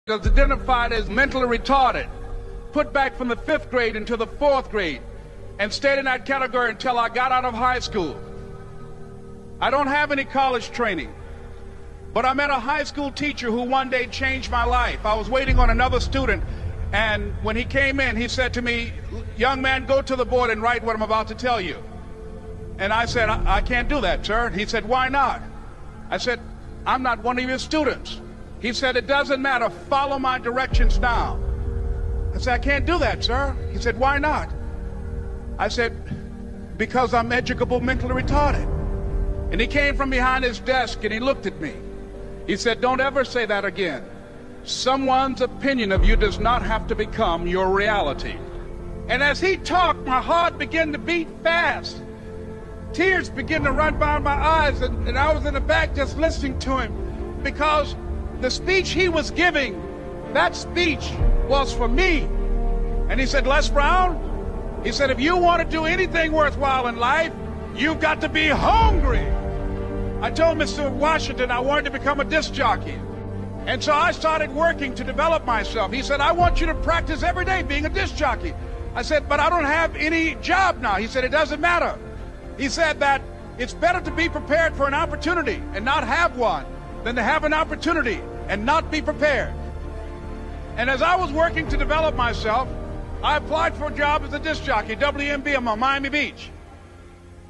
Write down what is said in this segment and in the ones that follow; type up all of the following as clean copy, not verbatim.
was identified as mentally retarded, put back from the 5th grade into the 4th grade, and stayed in that category until I got out of high school. I don't have any college training, but I met a high school teacher who one day changed my life. I was waiting on another student, and when he came in, he said to me, "Young man, go to the board and write what I'm about to tell you." And I said, I can't do that, sir. He said, "Why not?" I said, "I'm not one of your students." He said, "It doesn't matter. Follow my directions now." I said, "I can't do that, sir." He said, "Why not?" I said, "Because I'm educable mentally retarded." And he came from behind his desk and he looked at me. He said, "Don't ever say that again. Someone's opinion of you does not have to become your reality." And as he talked, my heart began to beat fast. Tears began to run down my eyes, and I was in the back just listening to him, because the speech he was giving, that speech was for me. And he said, "Les Brown," he said, "if you want to do anything worthwhile in life, you've got to be hungry." I told Mr. Washington I wanted to become a disc jockey. And so I started working to develop myself. He said, "I want you to practice every day being a disc jockey." I said, "But I don't have any job now." He said, "It doesn't matter." He said that it's better to be prepared for an opportunity and not have one than to have an opportunity and not be prepared. And as I was working to develop myself, I applied for a job as a disc jockey, WMB, on Miami Beach.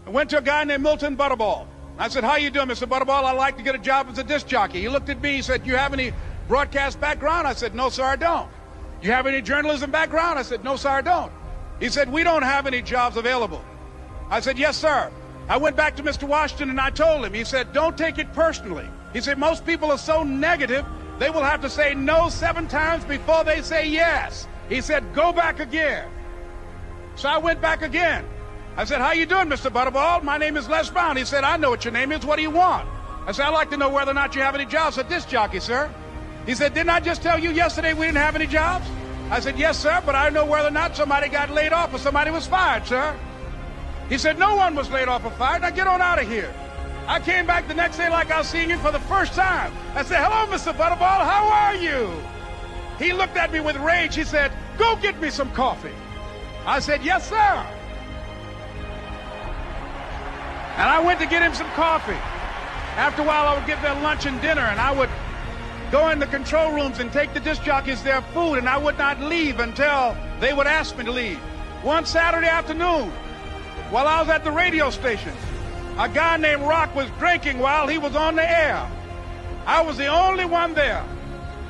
I went to a guy named Milton Butterball. I said, "How you doing, Mr. Butterball? I'd like to get a job as a disc jockey." He looked at me, he said, "You have any broadcast background?" I said, "No, sir, I don't." "You have any journalism background?" I said, "No, sir, I don't." He said, "We don't have any jobs available." I said, "Yes, sir." I went back to Mr. Washington and I told him. He said, "Don't take it personally." He said, "Most people are so negative, they will have to say no 7 times before they say yes." He said, "Go back again." So I went back again. I said, "How you doing, Mr. Butterball? My name is Les Brown." He said, "I know what your name is. What do you want?" I said, "I'd like to know whether or not you have any jobs as a disc jockey, sir." He said, "Didn't I just tell you yesterday we didn't have any jobs?" I said, "Yes, sir, but I know whether or not somebody got laid off or somebody was fired, sir." He said, "No one was laid off or fired. Now get on out of here." I came back the next day like I was seeing him for the first time. I said, "Hello, Mr. Butterball, how are you?" He looked at me with rage. He said, "Go get me some coffee." I said, "Yes, sir." And I went to get him some coffee. After a while, I would get their lunch and dinner, and I would go in the control rooms and take the disc jockeys their food, and I would not leave until they would ask me to leave. One Saturday afternoon, while I was at the radio station, a guy named Rock was drinking while he was on the air. I was the only one there,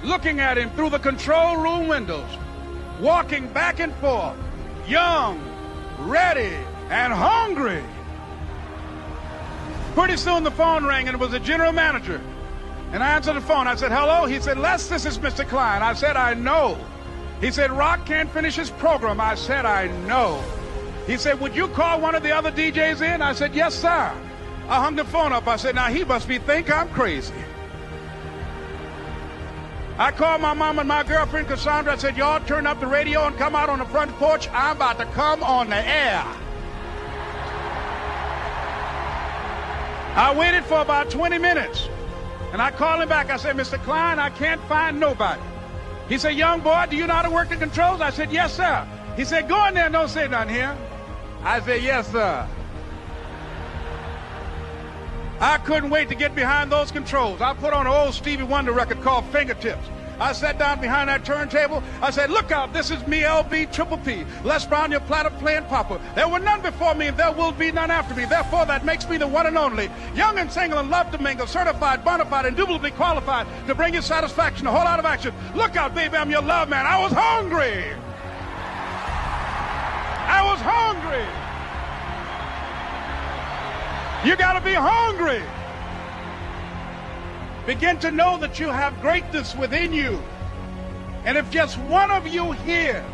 looking at him through the control room windows, walking back and forth, young, ready, and hungry. Pretty soon the phone rang, and it was the general manager. And I answered the phone. I said, "Hello?" He said, "Les, this is Mr. Klein." I said, "I know." He said, "Rock can't finish his program." I said, "I know." He said, "Would you call one of the other DJs in?" I said, "Yes, sir." I hung the phone up. I said, "Now he must think I'm crazy." I called my mom and my girlfriend, Cassandra. I said, "Y'all turn up the radio and come out on the front porch. I'm about to come on the air." I waited for about 20 minutes, and I called him back. I said, "Mr. Klein, I can't find nobody." He said, "Young boy, do you know how to work the controls?" I said, "Yes, sir." He said, "Go in there and don't say nothing here." I said, "Yes, sir." I couldn't wait to get behind those controls. I put on an old Stevie Wonder record called Fingertips. I sat down behind that turntable. I said, "Look out, this is me, LB Triple P, Les Brown, your platter playing papa. There were none before me, and there will be none after me. Therefore, that makes me the one and only. Young and single and love to mingle, certified, bona fide, indubitably qualified to bring you satisfaction, a whole lot of action. Look out, baby, I'm your love man." I was hungry. I was hungry. You got to be hungry. Begin to know that you have greatness within you. And if just one of you here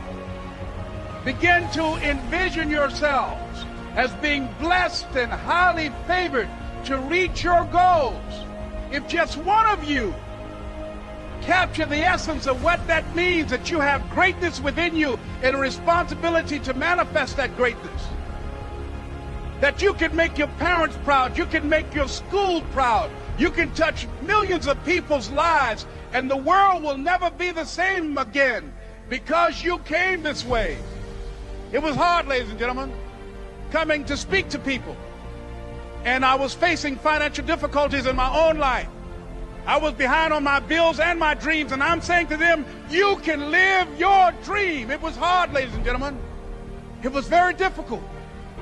begin to envision yourselves as being blessed and highly favored to reach your goals, if just one of you capture the essence of what that means, that you have greatness within you and a responsibility to manifest that greatness, that you can make your parents proud, you can make your school proud, you can touch millions of people's lives And the world will never be the same again because you came this way. It was hard, ladies and gentlemen, coming to speak to people. And I was facing financial difficulties in my own life. I was behind on my bills and my dreams, and I'm saying to them, you can live your dream. It was hard, ladies and gentlemen. It was very difficult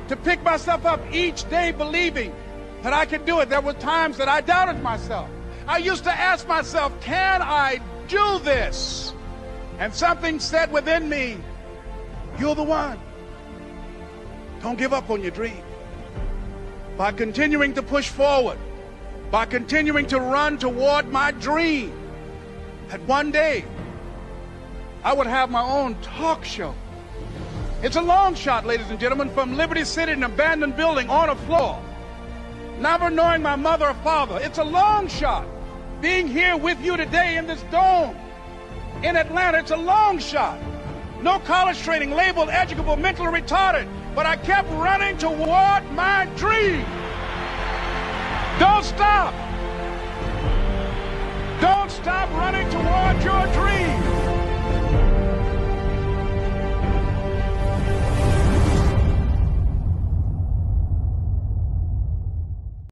to pick myself up each day believing that I could do it. There were times that I doubted myself. I used to ask myself, can I do this? And something said within me, you're the one. Don't give up on your dream. By continuing to push forward, by continuing to run toward my dream, that one day I would have my own talk show. It's a long shot, ladies and gentlemen, from Liberty City, an abandoned building on a floor, never knowing my mother or father. It's a long shot. Being here with you today in this dome in Atlanta, it's a long shot. No college training, labeled educable, mentally retarded, but I kept running toward my dream. Don't stop. Don't stop running